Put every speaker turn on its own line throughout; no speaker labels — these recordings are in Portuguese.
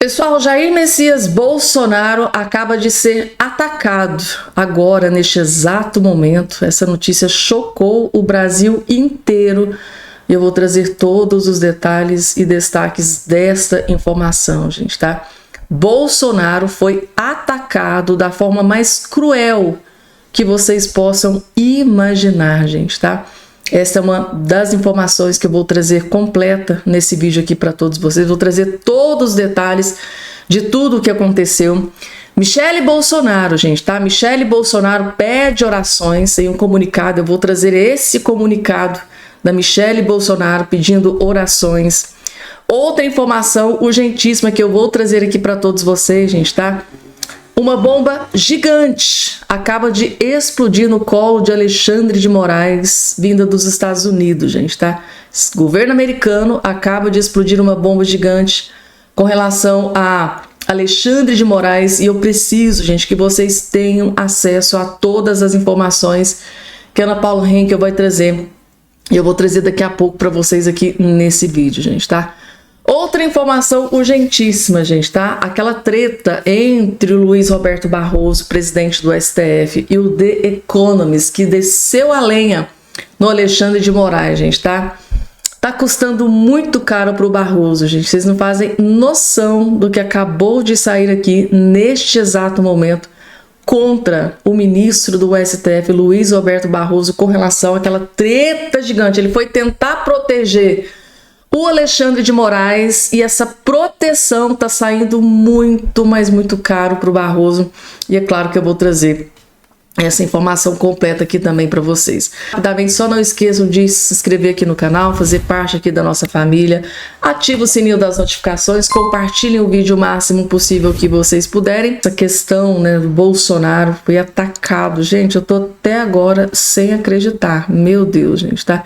Pessoal, Jair Messias Bolsonaro acaba de ser atacado agora, neste exato momento. Essa notícia chocou o Brasil inteiro e eu vou trazer todos os detalhes e destaques desta informação, gente, tá? Bolsonaro foi atacado da forma mais cruel que vocês possam imaginar, gente, tá? Essa é uma das informações que eu vou trazer completa nesse vídeo aqui para todos vocês. Vou trazer todos os detalhes de tudo o que aconteceu. Michele Bolsonaro, gente, tá? Michele Bolsonaro pede orações em um comunicado. Eu vou trazer esse comunicado da Michele Bolsonaro pedindo orações. Outra informação urgentíssima que eu vou trazer aqui para todos vocês, gente, tá? Uma bomba gigante acaba de explodir no colo de Alexandre de Moraes, vinda dos Estados Unidos, gente, tá? O governo americano acaba de explodir uma bomba gigante com relação a Alexandre de Moraes e eu preciso, gente, que vocês tenham acesso a todas as informações que a Ana Paula Henkel vai trazer. E eu vou trazer daqui a pouco para vocês aqui nesse vídeo, gente, tá? Outra informação urgentíssima, gente, tá? Aquela treta entre o Luiz Roberto Barroso, presidente do STF, e o The Economist, que desceu a lenha no Alexandre de Moraes, gente, tá? Tá custando muito caro pro Barroso, gente. Vocês não fazem noção do que acabou de sair aqui neste exato momento contra o ministro do STF, Luiz Roberto Barroso, com relação àquela treta gigante. Ele foi tentar proteger o Alexandre de Moraes e essa proteção tá saindo muito, mas muito caro para o Barroso. E é claro que eu vou trazer essa informação completa aqui também para vocês. Rapidamente, só não esqueçam de se inscrever aqui no canal, fazer parte aqui da nossa família, ative o sininho das notificações, compartilhem o vídeo o máximo possível que vocês puderem. Essa questão, né, do Bolsonaro foi atacado. Gente, eu tô até agora sem acreditar. Meu Deus, gente, tá?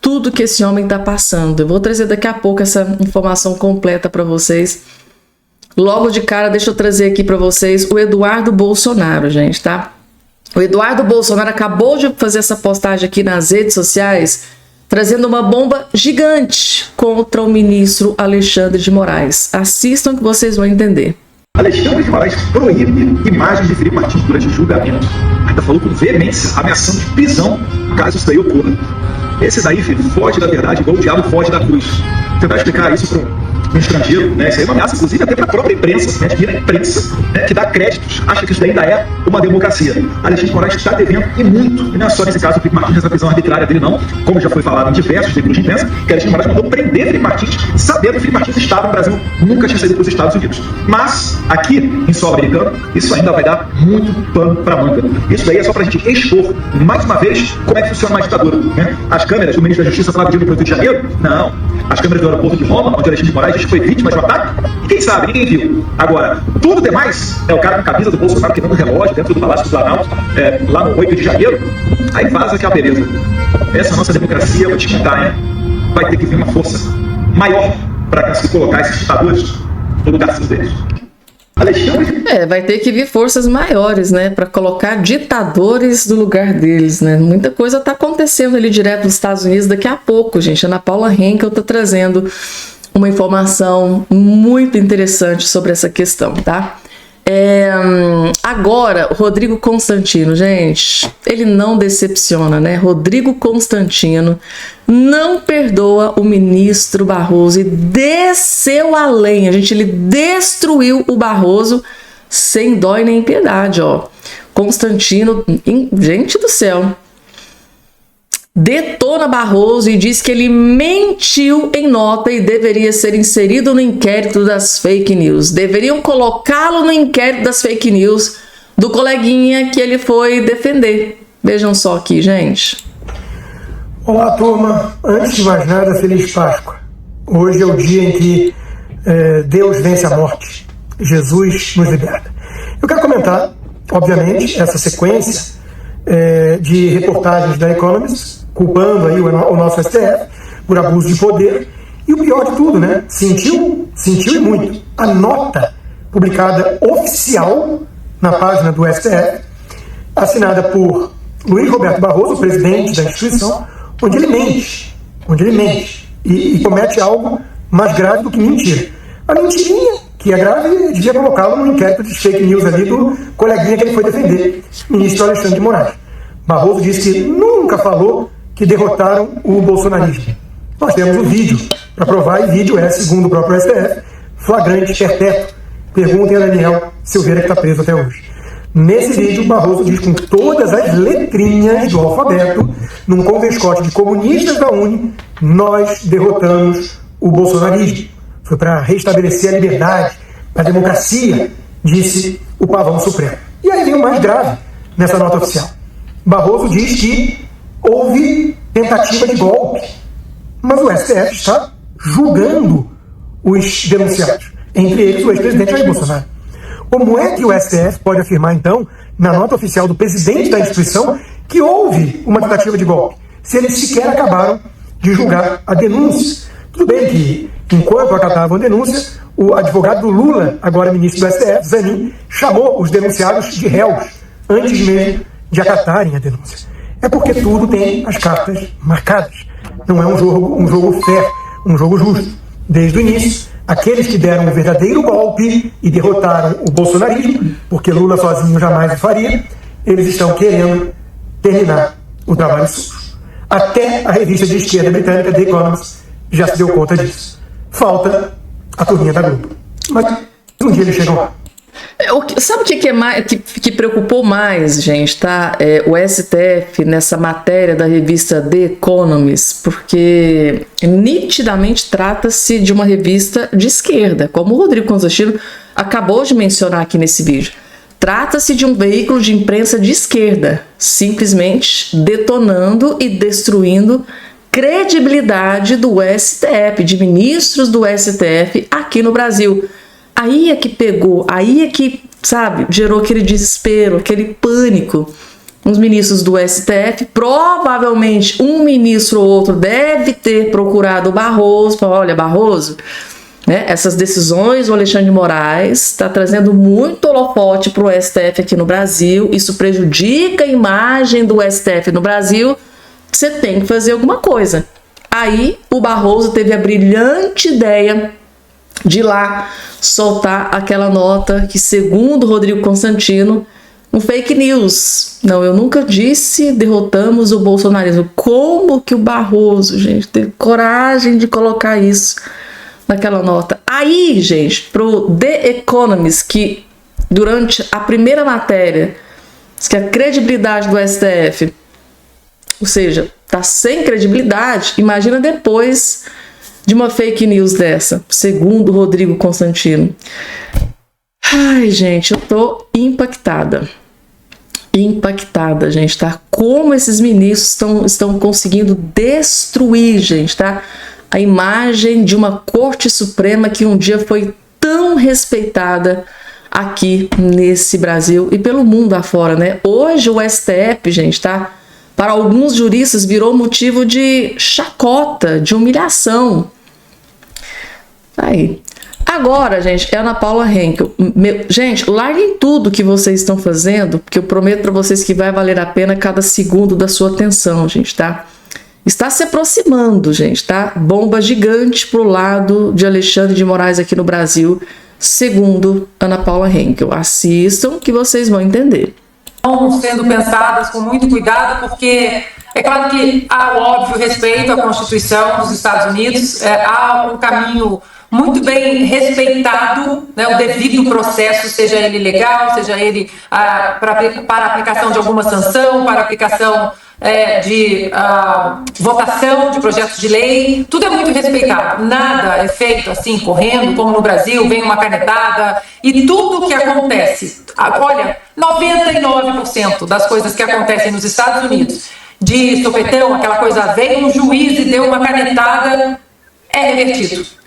Tudo que esse homem está passando. Eu vou trazer daqui a pouco essa informação completa para vocês. Logo de cara, deixa eu trazer aqui para vocês o Eduardo Bolsonaro, gente, tá? O Eduardo Bolsonaro acabou de fazer essa postagem aqui nas redes sociais, trazendo uma bomba gigante contra o ministro Alexandre de Moraes. Assistam que vocês vão entender.
Alexandre de Moraes proíbe imagens de Felipe Martins durante o julgamento. Ainda falou com veemência, ameaçando de prisão caso isso daí ocorra. Esse daí, filho, foge da verdade, igual o diabo foge da cruz. Tentar explicar isso para um estrangeiro, né? Isso aí é uma ameaça, inclusive, até para a própria imprensa, né? A imprensa, né? Que dá créditos, acha que isso daí ainda é uma democracia. Alexandre de Moraes está devendo, e muito. E não é só nesse caso o Felipe Martins, essa prisão arbitrária dele, não. Como já foi falado em diversos veículos de imprensa, que Alexandre de Moraes mandou prender Felipe Martins, sabendo que Felipe Martins estava no Brasil, nunca tinha saído para os Estados Unidos. Mas, aqui, em solo americano, isso ainda vai dar muito pano para manga. Isso daí é só para a gente expor, mais uma vez, como é que funciona uma ditadura, né? As câmeras do ministro da Justiça Flávio Dino no Rio de Janeiro? Não. As câmeras do aeroporto de Roma, onde Alexandre de Moraes diz que foi vítima de um ataque? Quem sabe? Ninguém viu. Agora, tudo demais é o cara com a camisa do Bolsonaro quebrando o relógio dentro do Palácio do Planalto, lá no 8 de janeiro. Aí vaza que é uma beleza. Essa nossa democracia, eu vou te contar, hein? Vai ter que vir uma força maior para conseguir colocar esses ditadores no lugar deles.
Vai ter que vir forças maiores, né, para colocar ditadores no lugar deles, né? Muita coisa tá acontecendo ali direto nos Estados Unidos. Daqui a pouco, gente, a Ana Paula Henkel tá trazendo uma informação muito interessante sobre essa questão, tá? Agora, o Rodrigo Constantino, gente, ele não decepciona, né? Rodrigo Constantino não perdoa o ministro Barroso e desceu a lenha, gente. Ele destruiu o Barroso sem dó e nem piedade, ó. Constantino, gente do céu, detona Barroso e diz que ele mentiu em nota e deveria ser inserido no inquérito das fake news. Deveriam colocá-lo no inquérito das fake news do coleguinha que ele foi defender. Vejam só aqui, gente.
Olá, turma. Antes de mais nada, Feliz Páscoa. Hoje é o dia em que Deus vence a morte. Jesus nos liberta. Eu quero comentar, obviamente, essa sequência de reportagens da Economist, culpando aí o nosso STF por abuso de poder. E o pior de tudo, né? Sentiu e muito. A nota publicada oficial na página do STF, assinada por Luiz Roberto Barroso, presidente da instituição, onde ele mente e comete algo mais grave do que mentira. A mentirinha que é grave e devia colocá-lo no inquérito de fake news ali do coleguinha que ele foi defender, ministro Alexandre de Moraes. Barroso disse que nunca falou que derrotaram o bolsonarismo. Nós temos um vídeo para provar, e vídeo é, segundo o próprio STF, flagrante perpétuo. Perguntem a Daniel Silveira, que está preso até hoje. Nesse vídeo, Barroso diz com todas as letrinhas do alfabeto, num converscote de comunistas da UNE, nós derrotamos o bolsonarismo. Foi para restabelecer a liberdade, a democracia, disse o pavão supremo. E aí vem o mais grave nessa nota oficial. Barroso diz que houve tentativa de golpe, mas o STF está julgando os denunciados, entre eles o ex-presidente Jair Bolsonaro. Como é que o STF pode afirmar, então, na nota oficial do presidente da instituição, que houve uma tentativa de golpe, se eles sequer acabaram de julgar a denúncia? Tudo bem que, enquanto acatavam a denúncia, o advogado do Lula, agora ministro do STF, Zanin, chamou os denunciados de réus, antes mesmo de acatarem a denúncia. É porque tudo tem as cartas marcadas. Não é um jogo fair, um jogo justo. Desde o início, aqueles que deram o verdadeiro golpe e derrotaram o bolsonarismo, porque Lula sozinho jamais o faria, eles estão querendo terminar o trabalho sujo. Até a revista de esquerda britânica The Economist já se deu conta disso. Falta a turminha da Globo. Mas um dia eles chegam lá.
Sabe o que preocupou mais, gente, tá? O STF nessa matéria da revista The Economist, porque nitidamente trata-se de uma revista de esquerda, como o Rodrigo Constantino acabou de mencionar aqui nesse vídeo. Trata-se de um veículo de imprensa de esquerda, simplesmente detonando e destruindo credibilidade do STF, de ministros do STF aqui no Brasil. Aí é que pegou, aí é que, sabe, gerou aquele desespero, aquele pânico. Os ministros do STF, provavelmente um ministro ou outro deve ter procurado o Barroso, falar, olha, Barroso, né, essas decisões do Alexandre de Moraes está trazendo muito holofote para o STF aqui no Brasil, isso prejudica a imagem do STF no Brasil, você tem que fazer alguma coisa. Aí o Barroso teve a brilhante ideia de ir lá soltar aquela nota que, segundo Rodrigo Constantino, um fake news. Não, eu nunca disse derrotamos o bolsonarismo. Como que o Barroso, gente, teve coragem de colocar isso naquela nota? Aí, gente, pro The Economist, que durante a primeira matéria diz que a credibilidade do STF, ou seja, tá sem credibilidade, imagina depois de uma fake news dessa, segundo Rodrigo Constantino. Ai, gente, eu tô impactada, gente, tá? Como esses ministros estão conseguindo destruir, gente, tá? A imagem de uma Corte Suprema que um dia foi tão respeitada aqui nesse Brasil e pelo mundo afora, né? Hoje o STF, gente, tá? Para alguns juristas virou motivo de chacota, de humilhação. Aí. Agora, gente, é Ana Paula Henkel. Gente, larguem tudo que vocês estão fazendo, porque eu prometo para vocês que vai valer a pena cada segundo da sua atenção, gente, tá? Está se aproximando, gente, tá? Bomba gigante pro lado de Alexandre de Moraes aqui no Brasil, segundo Ana Paula Henkel. Assistam que vocês vão entender.
Estão sendo pensadas com muito cuidado, porque é claro que há o óbvio respeito à Constituição dos Estados Unidos, há um caminho muito bem respeitado, né, o devido processo, seja ele legal, seja ele para aplicação de alguma sanção, para aplicação de votação de projetos de lei, tudo é muito respeitado, nada é feito assim, correndo, como no Brasil, vem uma canetada, e tudo que acontece, olha, 99% das coisas que acontecem nos Estados Unidos, de sopetão, aquela coisa, vem um juiz e deu uma canetada, é revertido.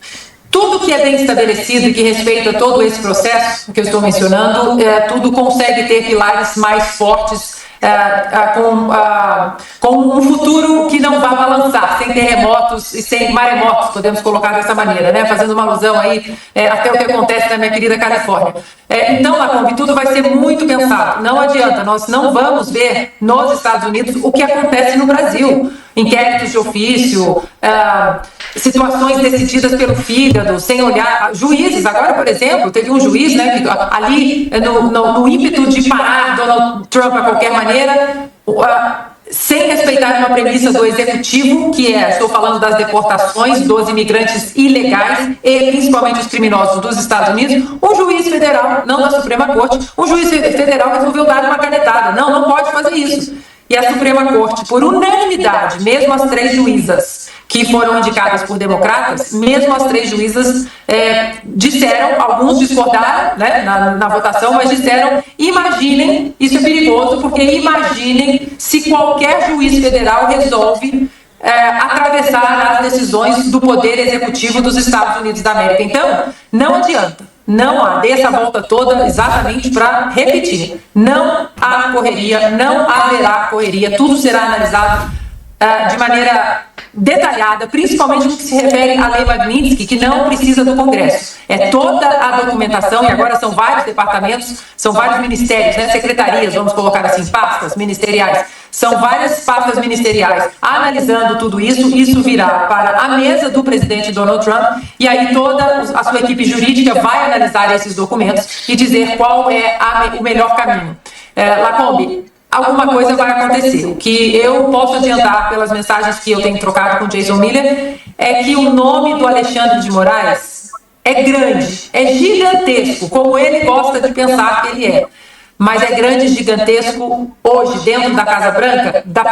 Tudo que é bem estabelecido e que respeita todo esse processo que eu estou mencionando, tudo consegue ter pilares mais fortes, com um futuro que não vai balançar, sem terremotos e sem maremotos, podemos colocar dessa maneira, né? Fazendo uma alusão aí até o que acontece na minha querida Califórnia. Então, Lacombe, tudo vai ser muito pensado. Não adianta, nós não vamos ver nos Estados Unidos o que acontece no Brasil. inquéritos de ofício, situações decididas pelo fígado, sem olhar. Juízes, agora, por exemplo, teve um juiz, né, que ali, no ímpeto de parar Donald Trump a qualquer maneira, sem respeitar uma premissa do executivo, que estou falando das deportações dos imigrantes ilegais e principalmente os criminosos dos Estados Unidos, um juiz federal, não da Suprema Corte, um juiz federal resolveu dar uma canetada. Não pode fazer isso. E a Suprema Corte, por unanimidade, mesmo as 3 juízas que foram indicadas por democratas, mesmo as 3 juízas disseram, alguns discordaram, né, na votação, mas disseram, imaginem, isso é perigoso, porque imaginem se qualquer juiz federal resolve atravessar as decisões do poder executivo dos Estados Unidos da América. Então, não adianta. Não há, dê essa volta toda exatamente para repetir. Não há correria, não haverá correria, tudo será analisado de maneira detalhada, principalmente no que se refere à Lei Magnitsky, que não precisa do Congresso. É toda a documentação, e agora são vários departamentos, são vários ministérios, né, secretarias, vamos colocar assim, pastas ministeriais. São várias pastas ministeriais analisando tudo isso. Isso virá para a mesa do presidente Donald Trump e aí toda a sua equipe jurídica vai analisar esses documentos e dizer qual é o melhor caminho. Lacombe, alguma coisa vai acontecer. O que eu posso adiantar pelas mensagens que eu tenho trocado com Jason Miller é que o nome do Alexandre de Moraes é grande, é gigantesco, como ele gosta de pensar que ele é. Mas é grande e gigantesco hoje, dentro da Casa Branca, da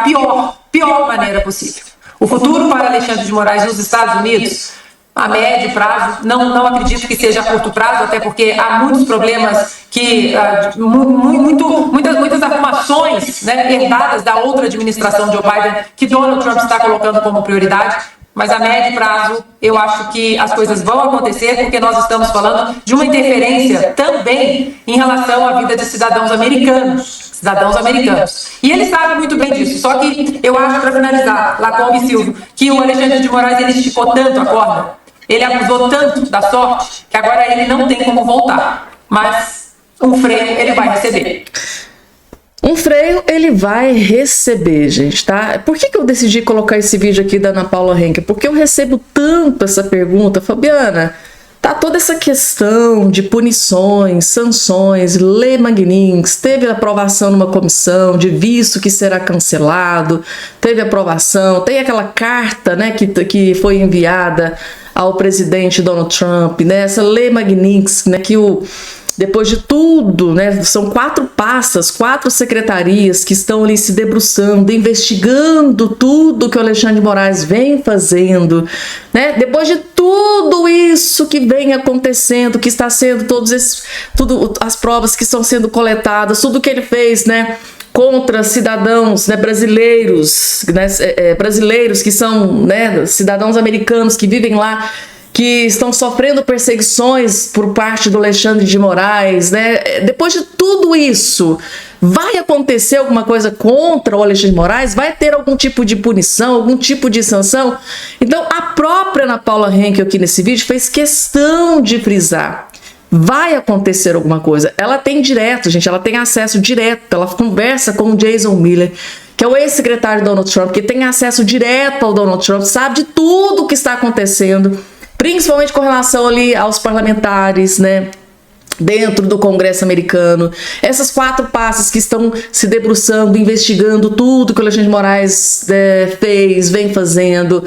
pior maneira possível. O futuro para Alexandre de Moraes nos Estados Unidos, a médio prazo, não acredito que seja a curto prazo, até porque há muitos problemas muitas arrumações, né, herdadas da outra administração Joe Biden, que Donald Trump está colocando como prioridade. Mas a médio prazo, eu acho que as coisas vão acontecer porque nós estamos falando de uma interferência também em relação à vida de cidadãos americanos. E ele sabe muito bem disso. Só que eu acho, para finalizar, Lacombe e Silvio, que o Alexandre de Moraes ele esticou tanto a corda, ele abusou tanto da sorte, que agora ele não tem como voltar. Mas um freio ele vai receber.
Um freio ele vai receber, gente, tá? Por que eu decidi colocar esse vídeo aqui da Ana Paula Henke? Porque eu recebo tanto essa pergunta, Fabiana, tá toda essa questão de punições, sanções, Lei Magnitsky, teve aprovação numa comissão de visto que será cancelado, teve aprovação, tem aquela carta, né, que foi enviada ao presidente Donald Trump, né, essa Lei Magnitsky, né, que depois de tudo, né, são 4 pastas, 4 secretarias que estão ali se debruçando, investigando tudo que o Alexandre de Moraes vem fazendo, né? Depois de tudo isso que vem acontecendo, que está sendo tudo as provas que estão sendo coletadas, tudo que ele fez, né, contra cidadãos, né, brasileiros, né, brasileiros que são, né, cidadãos americanos que vivem lá, que estão sofrendo perseguições por parte do Alexandre de Moraes, né? Depois de tudo isso, vai acontecer alguma coisa contra o Alexandre de Moraes? Vai ter algum tipo de punição, algum tipo de sanção? Então, a própria Ana Paula Henke aqui nesse vídeo fez questão de frisar. Vai acontecer alguma coisa. Ela tem direto, gente, ela tem acesso direto, ela conversa com o Jason Miller, que é o ex-secretário Donald Trump, que tem acesso direto ao Donald Trump, sabe de tudo o que está acontecendo, principalmente com relação ali aos parlamentares, né, dentro do Congresso americano. Essas 4 pastas que estão se debruçando, investigando tudo que o Alexandre de Moraes fez, vem fazendo,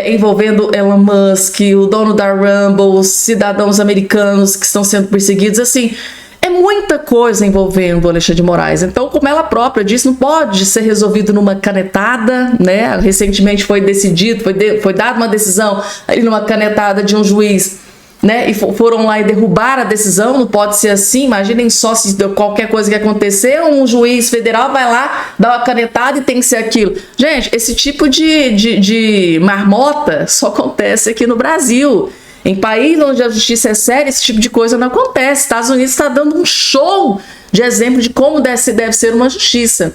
envolvendo Elon Musk, o dono da Rumble, os cidadãos americanos que estão sendo perseguidos, assim, é muita coisa envolvendo o Alexandre de Moraes. Então, como ela própria disse, não pode ser resolvido numa canetada, né? Recentemente foi decidido, foi dada uma decisão aí numa canetada de um juiz, né? E foram lá e derrubaram a decisão. Não pode ser assim. Imaginem só se qualquer coisa que acontecer, um juiz federal vai lá, dá uma canetada e tem que ser aquilo. Gente, esse tipo de marmota só acontece aqui no Brasil. Em país onde a justiça é séria, esse tipo de coisa não acontece. Estados Unidos está dando um show de exemplo de como deve ser uma justiça.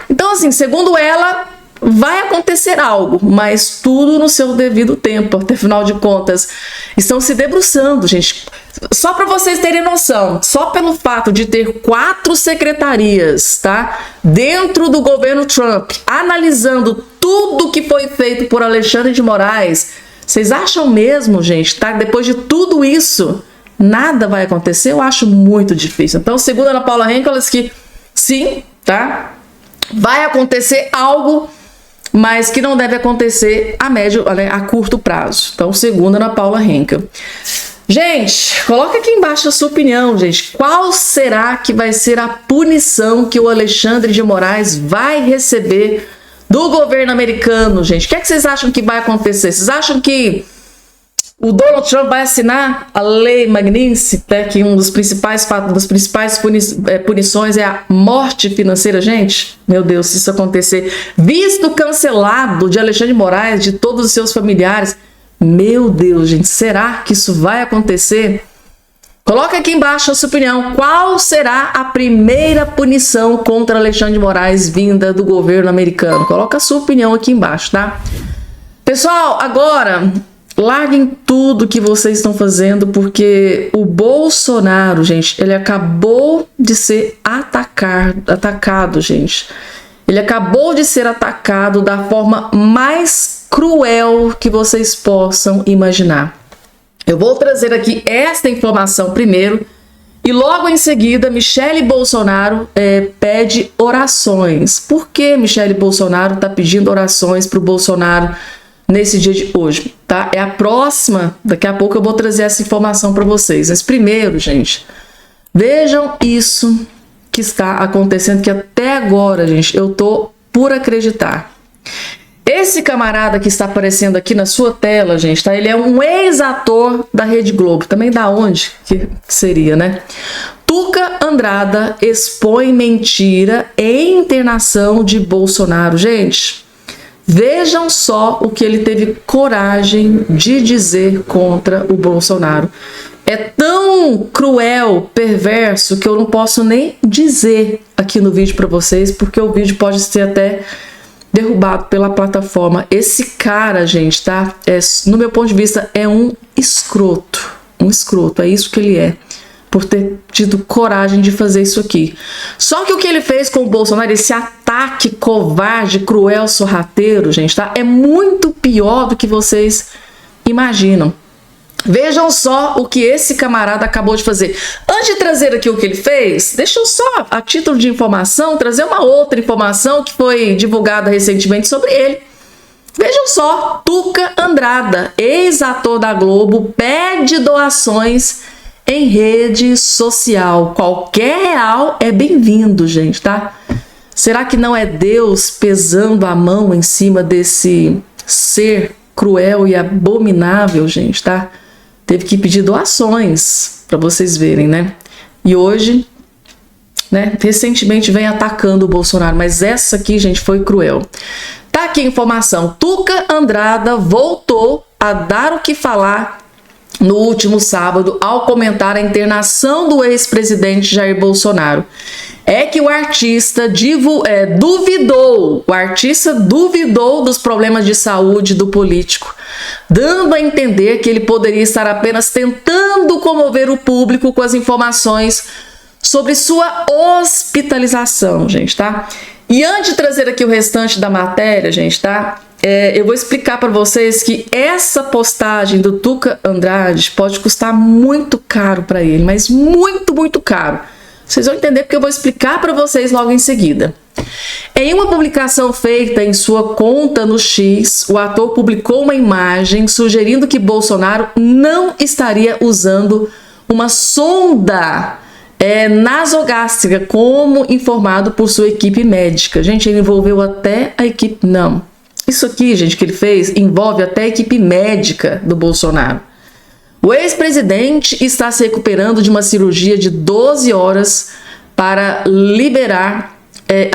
Então, assim, segundo ela, vai acontecer algo, mas tudo no seu devido tempo. Até final de contas, estão se debruçando, gente. Só para vocês terem noção, só pelo fato de ter 4 secretarias, tá, dentro do governo Trump, analisando tudo que foi feito por Alexandre de Moraes, vocês acham mesmo, gente, tá, depois de tudo isso, nada vai acontecer? Eu acho muito difícil. Então, segundo a Ana Paula Henkel, ela disse que sim, tá, vai acontecer algo, mas que não deve acontecer a curto prazo. Então, segundo a Ana Paula Henkel. Gente, coloca aqui embaixo a sua opinião, gente. Qual será que vai ser a punição que o Alexandre de Moraes vai receber do governo americano, gente? O que é que vocês acham que vai acontecer? Vocês acham que o Donald Trump vai assinar a lei Magnitsky, né, que das principais punições é a morte financeira, gente? Meu Deus, se isso acontecer, visto cancelado de Alexandre de Moraes, de todos os seus familiares, meu Deus, gente, será que isso vai acontecer? Coloca aqui embaixo a sua opinião. Qual será a primeira punição contra Alexandre de Moraes vinda do governo americano? Coloca a sua opinião aqui embaixo, tá? Pessoal, agora larguem tudo que vocês estão fazendo, porque o Bolsonaro, gente, ele acabou de ser atacado, gente. Ele acabou de ser atacado da forma mais cruel que vocês possam imaginar. Eu vou trazer aqui esta informação primeiro e logo em seguida Michele Bolsonaro pede orações. Por que Michele Bolsonaro está pedindo orações para o Bolsonaro nesse dia de hoje? Tá? É a próxima, daqui a pouco eu vou trazer essa informação para vocês. Mas primeiro, gente, vejam isso que está acontecendo, que até agora, gente, eu tô por acreditar. Esse camarada que está aparecendo aqui na sua tela, gente, tá? Ele é um ex-ator da Rede Globo. Também da onde que seria, né? Tuca Andrada expõe mentira em internação de Bolsonaro. Gente, vejam só o que ele teve coragem de dizer contra o Bolsonaro. É tão cruel, perverso, que eu não posso nem dizer aqui no vídeo para vocês, porque o vídeo pode ser até derrubado pela plataforma. Esse cara, gente, tá? No meu ponto de vista, é um escroto. Um escroto, é isso que ele é. Por ter tido coragem de fazer isso aqui. Só que o que ele fez com o Bolsonaro, esse ataque covarde, cruel, sorrateiro, gente, tá? É muito pior do que vocês imaginam. Vejam só o que esse camarada acabou de fazer. Antes de trazer aqui o que ele fez, deixa eu só, a título de informação, trazer uma outra informação que foi divulgada recentemente sobre ele. Vejam só, Tuca Andrada, ex-ator da Globo, pede doações em rede social. Qualquer real é bem-vindo, gente, tá? Será que não é Deus pesando a mão em cima desse ser cruel e abominável, gente, tá? Teve que pedir doações para vocês verem, né? E hoje, né, recentemente vem atacando o Bolsonaro, mas essa aqui, gente, foi cruel. Tá aqui a informação. Tuca Andrada voltou a dar o que falar no último sábado ao comentar a internação do ex-presidente Jair Bolsonaro. É que o artista duvidou dos problemas de saúde do político, dando a entender que ele poderia estar apenas tentando comover o público com as informações sobre sua hospitalização, gente, tá? E antes de trazer aqui o restante da matéria, gente, tá? Eu vou explicar para vocês que essa postagem do Tuca Andrade pode custar muito caro para ele, mas muito, muito caro. Vocês vão entender porque eu vou explicar para vocês logo em seguida. Em uma publicação feita em sua conta no X, o ator publicou uma imagem sugerindo que Bolsonaro não estaria usando uma sonda nasogástrica, como informado por sua equipe médica. Gente, ele envolveu até a equipe... Não. Isso aqui, gente, que ele fez, envolve até a equipe médica do Bolsonaro. O ex-presidente está se recuperando de uma cirurgia de 12 horas para liberar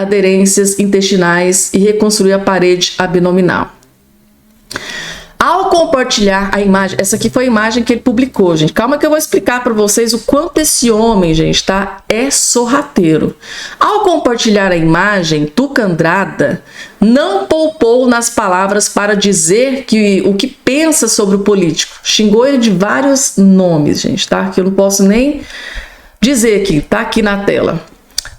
aderências intestinais e reconstruir a parede abdominal. Ao compartilhar a imagem, essa aqui foi a imagem que ele publicou, gente. Calma que eu vou explicar para vocês o quanto esse homem, gente, tá? É sorrateiro. Ao compartilhar a imagem, Tuca Andrada não poupou nas palavras para dizer o que pensa sobre o político. Xingou ele de vários nomes, gente, tá? Que eu não posso nem dizer aqui, tá aqui na tela.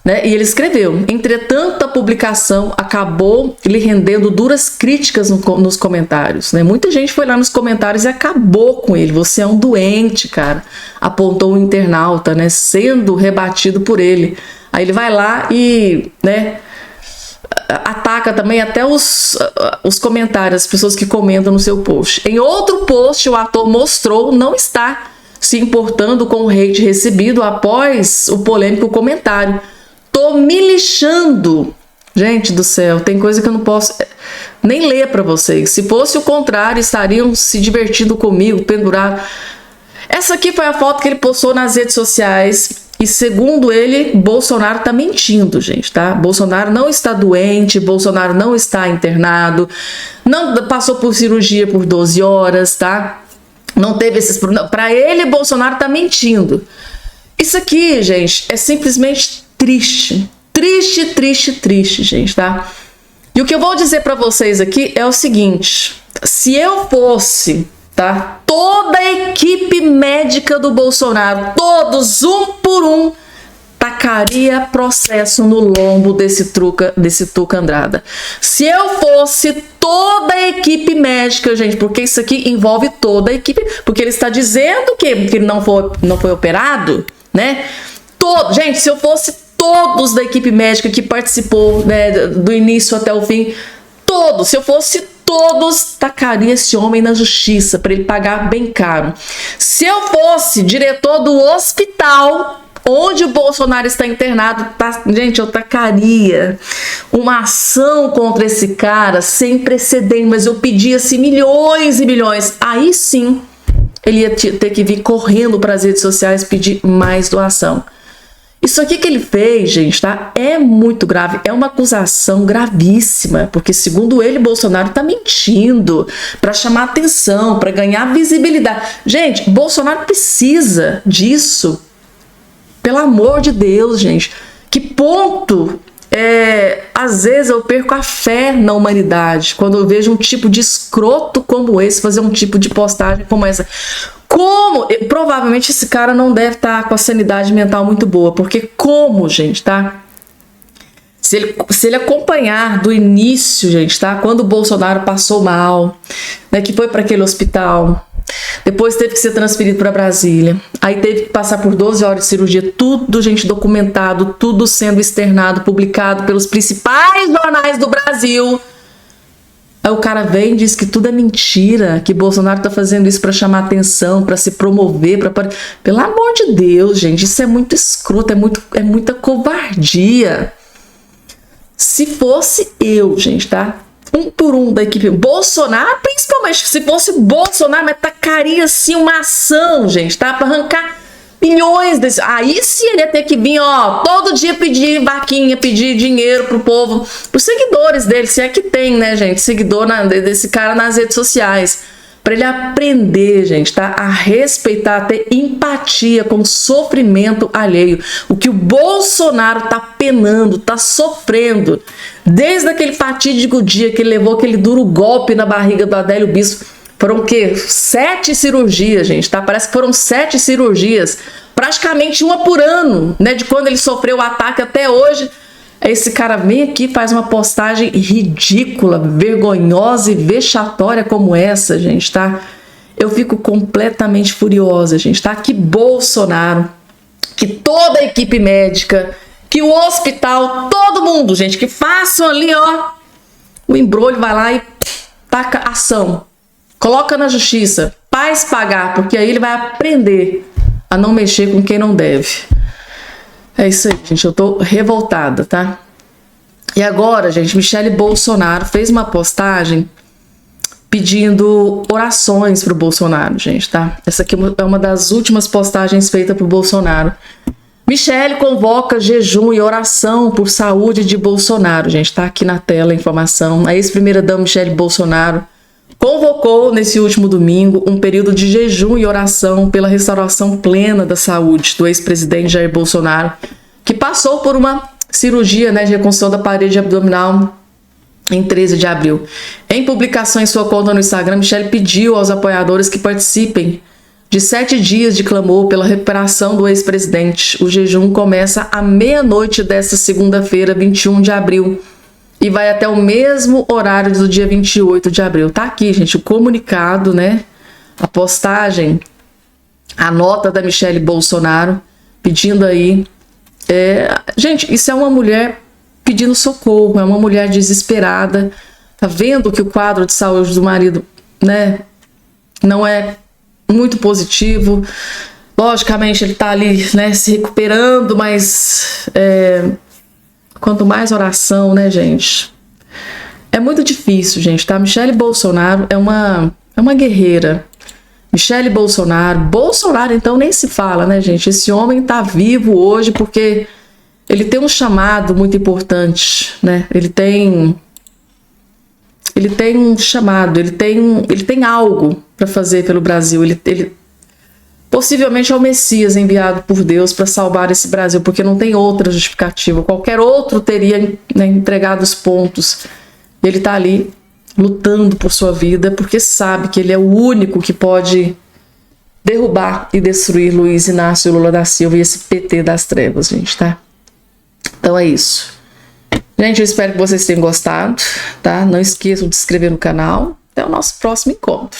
Né? E ele escreveu: entretanto, a publicação acabou lhe rendendo duras críticas nos comentários. Né? Muita gente foi lá nos comentários e acabou com ele. Você é um doente, cara, apontou um internauta, né? Sendo rebatido por ele. Aí ele vai lá e, né, ataca também até os comentários, as pessoas que comentam no seu post. Em outro post, o ator mostrou não estar se importando com o hate recebido após o polêmico comentário. Tô me lixando. Gente do céu, tem coisa que eu não posso nem ler para vocês. Se fosse o contrário, estariam se divertindo comigo, pendurado. Essa aqui foi a foto que ele postou nas redes sociais. E segundo ele, Bolsonaro tá mentindo, gente, tá? Bolsonaro não está doente, Bolsonaro não está internado, não passou por cirurgia por 12 horas, tá? Não teve esses problemas. Para ele, Bolsonaro tá mentindo. Isso aqui, gente, é simplesmente triste. Triste, triste, triste, gente, tá? E o que eu vou dizer para vocês aqui é o seguinte: se eu fosse, tá, toda a equipe médica do Bolsonaro, todos, um por um, tacaria processo no lombo desse Tuca Andrada. Se eu fosse toda a equipe médica, gente, porque isso aqui envolve toda a equipe, porque ele está dizendo que ele não foi operado, né? Gente, se eu fosse todos da equipe médica que participou, né, do início até o fim, todos, se eu fosse todos, tacaria esse homem na justiça para ele pagar bem caro. Se eu fosse diretor do hospital onde o Bolsonaro está internado, gente, eu tacaria uma ação contra esse cara sem precedente, mas eu pedia assim milhões e milhões. Aí sim, ele ia ter que vir correndo para as redes sociais pedir mais doação. Isso aqui que ele fez, gente, tá? É muito grave, é uma acusação gravíssima, porque segundo ele, Bolsonaro tá mentindo para chamar atenção, para ganhar visibilidade. Gente, Bolsonaro precisa disso, pelo amor de Deus, gente. Que ponto, às vezes eu perco a fé na humanidade quando eu vejo um tipo de escroto como esse fazer um tipo de postagem como essa. Como? Provavelmente esse cara não deve estar com a sanidade mental muito boa, porque como, gente, tá? Se ele acompanhar do início, gente, tá? Quando o Bolsonaro passou mal, né, que foi para aquele hospital, depois teve que ser transferido para Brasília, aí teve que passar por 12 horas de cirurgia, tudo, gente, documentado, tudo sendo externado, publicado pelos principais jornais do Brasil. Aí o cara vem e diz que tudo é mentira, que Bolsonaro tá fazendo isso para chamar atenção, para se promover, pelo amor de Deus, gente, isso é muito escroto, é muita covardia. Se fosse eu, gente, tá? Um por um da equipe Bolsonaro, principalmente se fosse Bolsonaro, mas tacaria assim uma ação, gente, tá? Para arrancar milhões desses. Aí sim ele ia ter que vir, ó, todo dia pedir vaquinha, pedir dinheiro pro povo, pros seguidores dele, se é que tem, né, gente, seguidor desse cara nas redes sociais, para ele aprender, gente, tá, a respeitar, a ter empatia com o sofrimento alheio, o que o Bolsonaro tá penando, tá sofrendo, desde aquele fatídico dia que ele levou aquele duro golpe na barriga do Adélio Bispo. Foram o quê? 7 cirurgias, gente, tá? Parece que foram 7 cirurgias, praticamente uma por ano, né? De quando ele sofreu o ataque até hoje. Esse cara vem aqui e faz uma postagem ridícula, vergonhosa e vexatória como essa, gente, tá? Eu fico completamente furiosa, gente, tá? Que Bolsonaro, que toda a equipe médica, que o hospital, todo mundo, gente, que façam ali, ó, o embrulho, vai lá e taca ação. Coloca na justiça, faz pagar, porque aí ele vai aprender a não mexer com quem não deve. É isso aí, gente, eu tô revoltada, tá? E agora, gente, Michele Bolsonaro fez uma postagem pedindo orações pro Bolsonaro, gente, tá? Essa aqui é uma das últimas postagens feitas pro Bolsonaro. Michele convoca jejum e oração por saúde de Bolsonaro, gente, tá aqui na tela a informação. A ex-primeira-dama Michele Bolsonaro convocou nesse último domingo um período de jejum e oração pela restauração plena da saúde do ex-presidente Jair Bolsonaro, que passou por uma cirurgia, né, de reconstrução da parede abdominal em 13 de abril. Em publicação em sua conta no Instagram, Michelle pediu aos apoiadores que participem de 7 dias de clamor pela recuperação do ex-presidente. O jejum começa à meia-noite desta segunda-feira, 21 de abril, e vai até o mesmo horário do dia 28 de abril. Tá aqui, gente, o comunicado, né? A postagem, a nota da Michelle Bolsonaro, pedindo aí... Gente, isso é uma mulher pedindo socorro, é uma mulher desesperada, tá vendo que o quadro de saúde do marido, né, não é muito positivo. Logicamente ele tá ali, né, se recuperando, mas quanto mais oração, né, gente, é muito difícil, gente, tá? Michelle Bolsonaro é uma guerreira. Michelle Bolsonaro então nem se fala, né, gente? Esse homem tá vivo hoje porque ele tem um chamado muito importante, né? Ele tem um chamado, ele tem algo para fazer pelo Brasil. Ele possivelmente é o Messias enviado por Deus para salvar esse Brasil, porque não tem outra justificativa. Qualquer outro teria, né, entregado os pontos. Ele tá ali lutando por sua vida, porque sabe que ele é o único que pode derrubar e destruir Luiz Inácio Lula da Silva e esse PT das trevas, gente, tá? Então é isso. Gente, eu espero que vocês tenham gostado, tá? Não esqueçam de se inscrever no canal. Até o nosso próximo encontro.